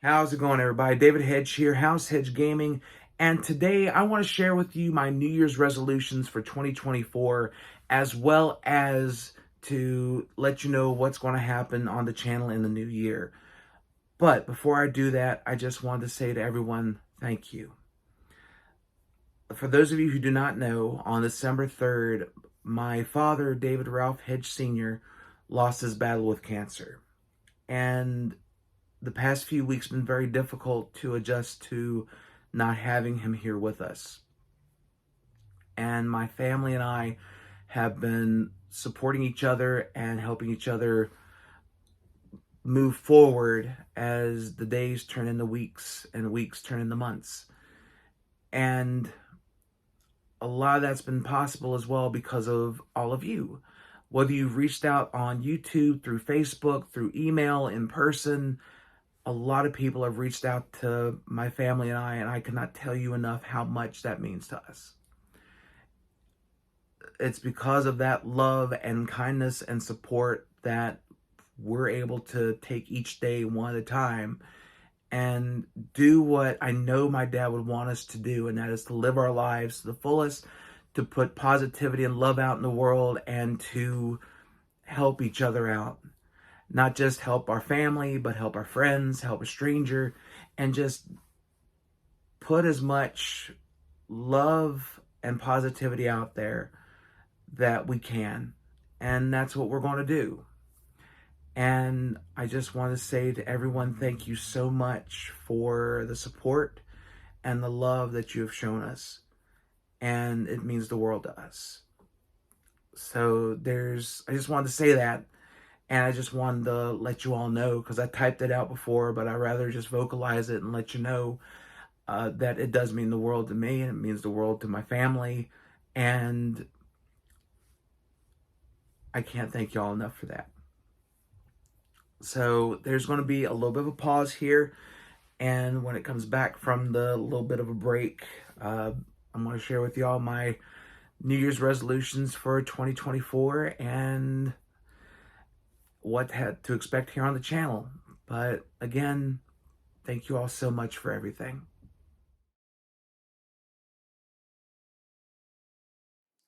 How's it going, everybody? David Hedge here, House Hedge Gaming, and today I want to share with you my New Year's resolutions for 2024, as well as to let you know what's going to happen on the channel in the new year. But before I do that, I just wanted to say to everyone, thank you. For those of you who do not know, on December 3rd, my father, David Ralph Hedge Sr., lost his battle with cancer. And the past few weeks been very difficult to adjust to not having him here with us. And my family and I have been supporting each other and helping each other move forward as the days turn into weeks and weeks turn into months. And a lot of that's been possible as well because of all of you. Whether you've reached out on YouTube, through Facebook, through email, in person, a lot of people have reached out to my family and I cannot tell you enough how much that means to us. It's because of that love and kindness and support that we're able to take each day one at a time and do what I know my dad would want us to do, and that is to live our lives to the fullest, to put positivity and love out in the world, and to help each other out. Not just help our family, but help our friends, help a stranger, and just put as much love and positivity out there that we can. And that's what we're going to do. And I just want to say to everyone, thank you so much for the support and the love that you have shown us. And it means the world to us. So I just wanted to say that. And I just wanted to let you all know, because I typed it out before, but I'd rather just vocalize it and let you know that it does mean the world to me, and it means the world to my family. And I can't thank y'all enough for that. So there's going to be a little bit of a pause here. And when it comes back from the little bit of a break, I'm going to share with y'all my New Year's resolutions for 2024 and what to expect here on the channel. But again, thank you all so much for everything.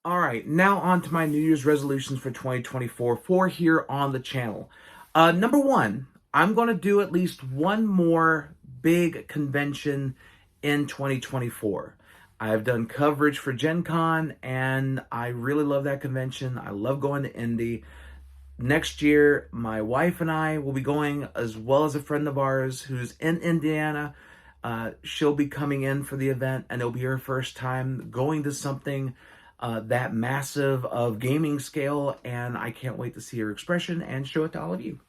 All right, now on to my New Year's resolutions for 2024 for here on the channel. Number one, I'm going to do at least one more big convention in 2024. I've done coverage for Gen Con, and I really love that convention. I love going to Indy. Next year, my wife and I will be going, as well as a friend of ours who's in Indiana. She'll be coming in for the event, and it'll be her first time going to something that massive of gaming scale, and I can't wait to see her expression and show it to all of you.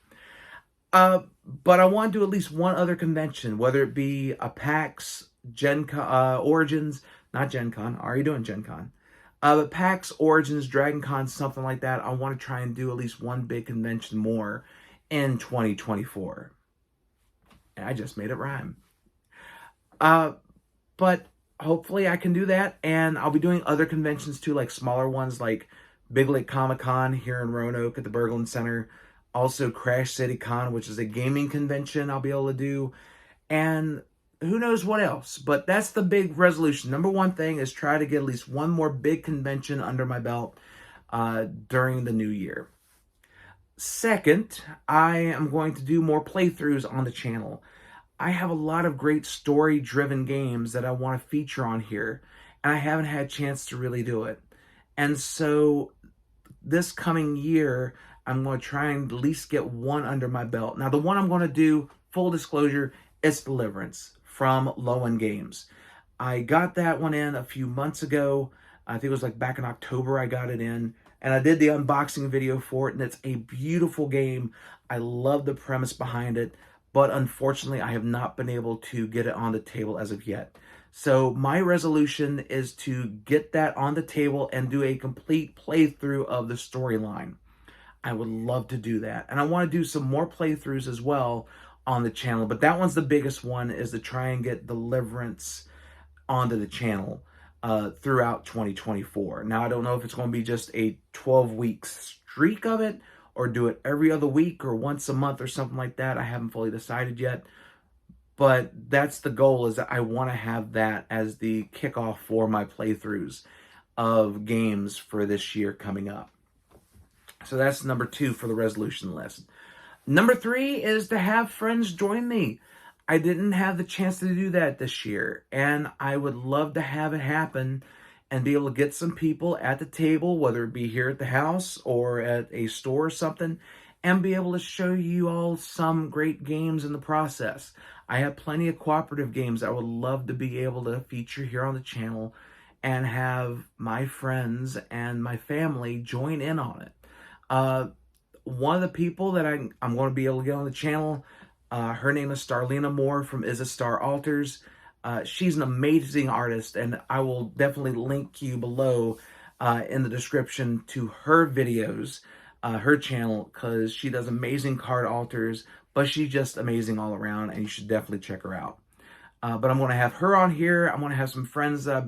But I want to do at least one other convention, whether it be a PAX, Gen Con, Origins, not Gen Con, already doing Gen Con. But PAX, Origins, Dragon Con, something like that. I want to try and do at least one big convention more in 2024. And I just made it rhyme. But hopefully I can do that. And I'll be doing other conventions too, like smaller ones like Big Lake Comic Con here in Roanoke at the Berglund Center. Also Crash City Con, which is a gaming convention I'll be able to do. And who knows what else, but that's the big resolution. Number one thing is try to get at least one more big convention under my belt during the new year. Second, I am going to do more playthroughs on the channel. I have a lot of great story-driven games that I want to feature on here, and I haven't had a chance to really do it. And so this coming year, I'm going to try and at least get one under my belt. Now, the one I'm going to do, full disclosure, is Deliverance from Low End Games. I got that one in a few months ago. I think it was like back in October I got it in. And I did the unboxing video for it, and it's a beautiful game. I love the premise behind it, but unfortunately I have not been able to get it on the table as of yet. So my resolution is to get that on the table and do a complete playthrough of the storyline. I would love to do that. And I want to do some more playthroughs as well on the channel, but that one's the biggest one, is to try and get Deliverance onto the channel throughout 2024. Now, I don't know if it's going to be just a 12-week streak of it, or do it every other week or once a month or something like that. I haven't fully decided yet, But that's the goal, is that I want to have that as the kickoff for my playthroughs of games for this year coming up. So that's number 2 for the resolution list. Number 3 is to have friends join me. I didn't have the chance to do that this year, and I would love to have it happen and be able to get some people at the table, whether it be here at the house or at a store or something, and be able to show you all some great games in the process. I have plenty of cooperative games I would love to be able to feature here on the channel and have my friends and my family join in on it. One of the people that I'm going to be able to get on the channel, her name is Starlina Moore from Is a Star Alters. She's an amazing artist, and I will definitely link you below in the description to her videos, her channel, because she does amazing card alters, but she's just amazing all around, and you should definitely check her out. But I'm going to have her on here. I'm going to have some friends that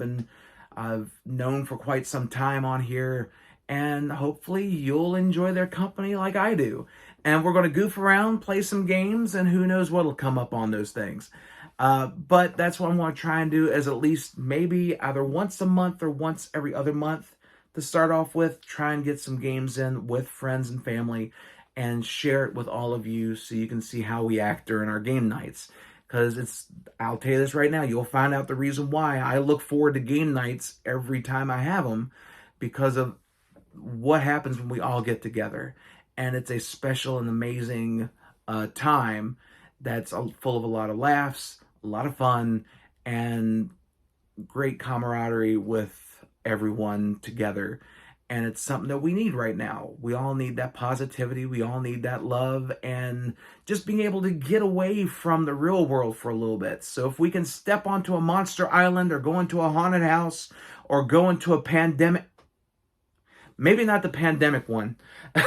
I've known for quite some time on here, and hopefully you'll enjoy their company like I do. And we're going to goof around, play some games, and who knows what'll come up on those things. But that's what I'm going to try and do, is at least maybe either once a month or once every other month to start off with, try and get some games in with friends and family and share it with all of you so you can see how we act during our game nights. Because I'll tell you this right now, you'll find out the reason why I look forward to game nights every time I have them, because of what happens when we all get together. And it's a special and amazing time that's full of a lot of laughs, a lot of fun, and great camaraderie with everyone together. And it's something that we need right now. We all need that positivity. We all need that love, and just being able to get away from the real world for a little bit. So if we can step onto a monster island or go into a haunted house or go into a pandemic, maybe not the pandemic one.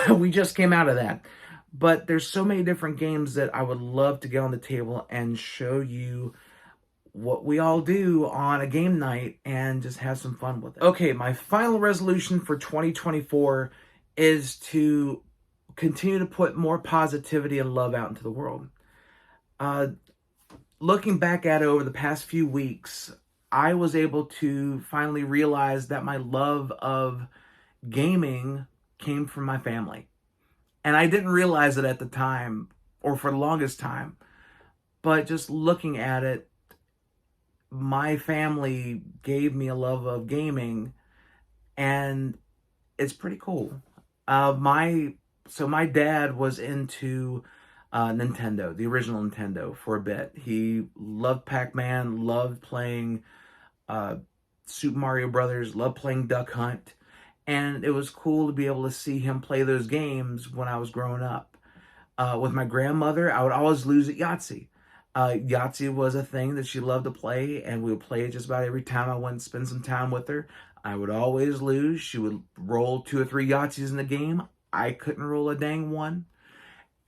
We just came out of that. But there's so many different games that I would love to get on the table and show you what we all do on a game night and just have some fun with it. Okay, my final resolution for 2024 is to continue to put more positivity and love out into the world. Looking back at it over the past few weeks, I was able to finally realize that my love of gaming came from my family. And I didn't realize it at the time, or for the longest time. But just looking at it, my family gave me a love of gaming, and it's pretty cool. My dad was into Nintendo, the original Nintendo, for a bit. He loved Pac-Man, loved playing Super Mario Brothers, loved playing Duck Hunt, and it was cool to be able to see him play those games when I was growing up. With my grandmother, I would always lose at Yahtzee. Yahtzee was a thing that she loved to play, and we would play it just about every time I went and spend some time with her. I would always lose. She would roll 2 or 3 Yahtzees in the game. I couldn't roll a dang one.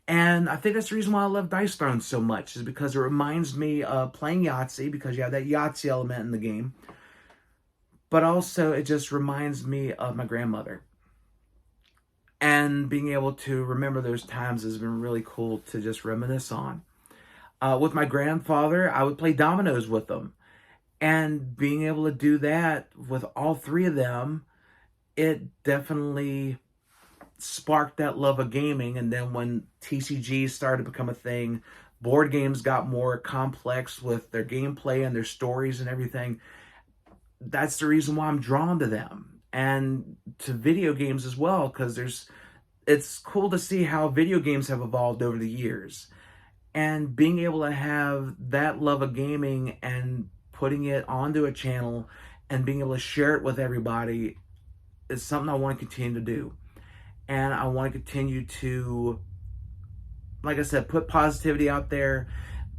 And I think that's the reason why I love Dice Throne so much, is because it reminds me of playing Yahtzee, because you have that Yahtzee element in the game. But also, it just reminds me of my grandmother. And being able to remember those times has been really cool to just reminisce on. With my grandfather, I would play dominoes with them. And being able to do that with all 3 of them, it definitely sparked that love of gaming. And then when TCGs started to become a thing, board games got more complex with their gameplay and their stories and everything. That's the reason why I'm drawn to them, and to video games as well, because it's cool to see how video games have evolved over the years. And being able to have that love of gaming and putting it onto a channel and being able to share it with everybody is something I want to continue to do. And I want to continue to, like I said, put positivity out there,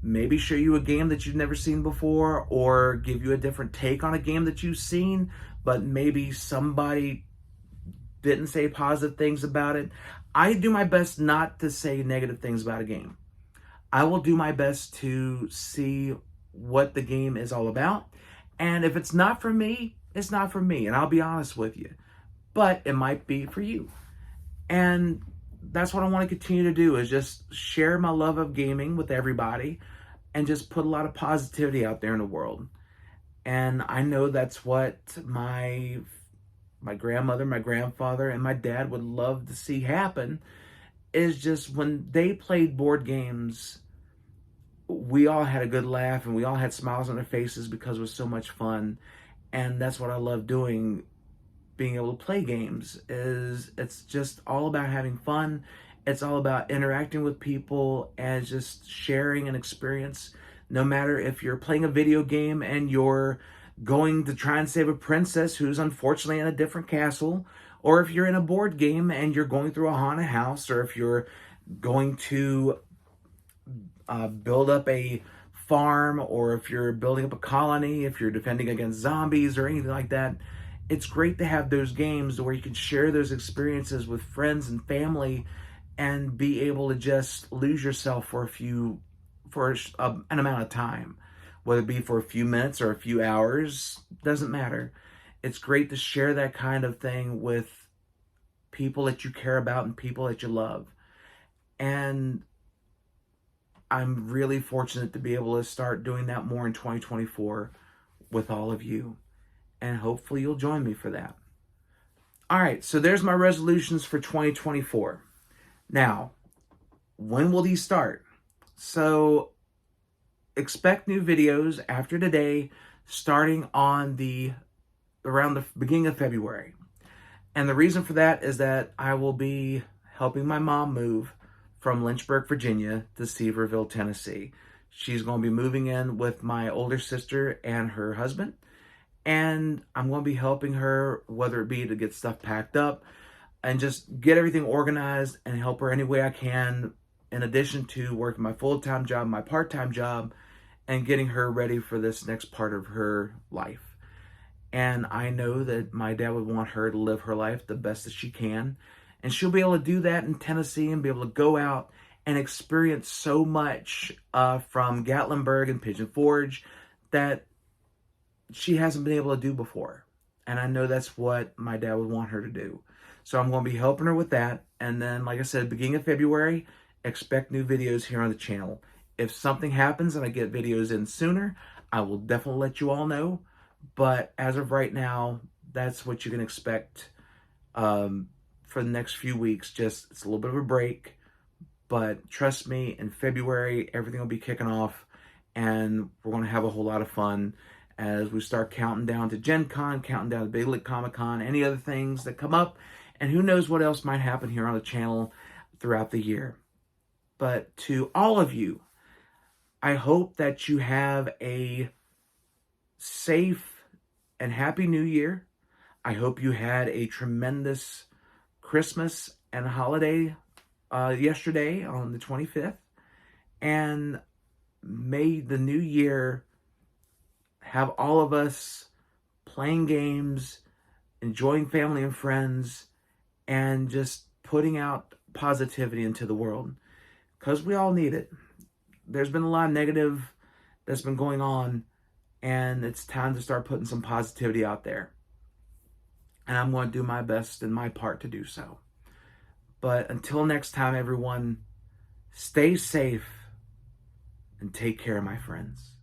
maybe show you a game that you've never seen before, or give you a different take on a game that you've seen, but maybe somebody didn't say positive things about it. I do my best not to say negative things about a game. I will do my best to see what the game is all about. And if it's not for me, it's not for me. And I'll be honest with you. But it might be for you. And that's what I want to continue to do, is just share my love of gaming with everybody and just put a lot of positivity out there in the world. And I know that's what my grandmother, my grandfather, and my dad would love to see happen, is just when they played board games, we all had a good laugh and we all had smiles on our faces because it was so much fun. And that's what I love doing, being able to play games. Is it's just all about having fun. It's all about interacting with people and just sharing an experience. No matter if you're playing a video game and you're going to try and save a princess who's unfortunately in a different castle, or if you're in a board game and you're going through a haunted house, or if you're going to build up a farm, or if you're building up a colony, if you're defending against zombies or anything like that. It's great to have those games where you can share those experiences with friends and family and be able to just lose yourself for an amount of time, whether it be for a few minutes or a few hours, doesn't matter. It's great to share that kind of thing with people that you care about and people that you love. And I'm really fortunate to be able to start doing that more in 2024 with all of you. And hopefully you'll join me for that. All right, so there's my resolutions for 2024. Now, when will these start? So expect new videos after today, starting on around the beginning of February. And the reason for that is that I will be helping my mom move from Lynchburg, Virginia to Sevierville, Tennessee. She's going to be moving in with my older sister and her husband. And I'm going to be helping her, whether it be to get stuff packed up and just get everything organized and help her any way I can, in addition to working my full-time job, my part-time job, and getting her ready for this next part of her life. And I know that my dad would want her to live her life the best that she can. And she'll be able to do that in Tennessee and be able to go out and experience so much from Gatlinburg and Pigeon Forge that she hasn't been able to do before. And I know that's what my dad would want her to do. So I'm going to be helping her with that. And then, like I said, beginning of February, expect new videos here on the channel. If something happens and I get videos in sooner, I will definitely let you all know. But as of right now, that's what you can expect for the next few weeks. Just, it's a little bit of a break. But trust me, in February, everything will be kicking off. And we're going to have a whole lot of fun as we start counting down to Gen Con, counting down to Big Lit Comic Con, any other things that come up, and who knows what else might happen here on the channel throughout the year. But to all of you, I hope that you have a safe and happy New Year. I hope you had a tremendous Christmas and holiday yesterday on the 25th. And may the new year have all of us playing games, enjoying family and friends, and just putting out positivity into the world. Because we all need it. There's been a lot of negative that's been going on, and it's time to start putting some positivity out there. And I'm going to do my best and my part to do so. But until next time, everyone, stay safe and take care, my friends.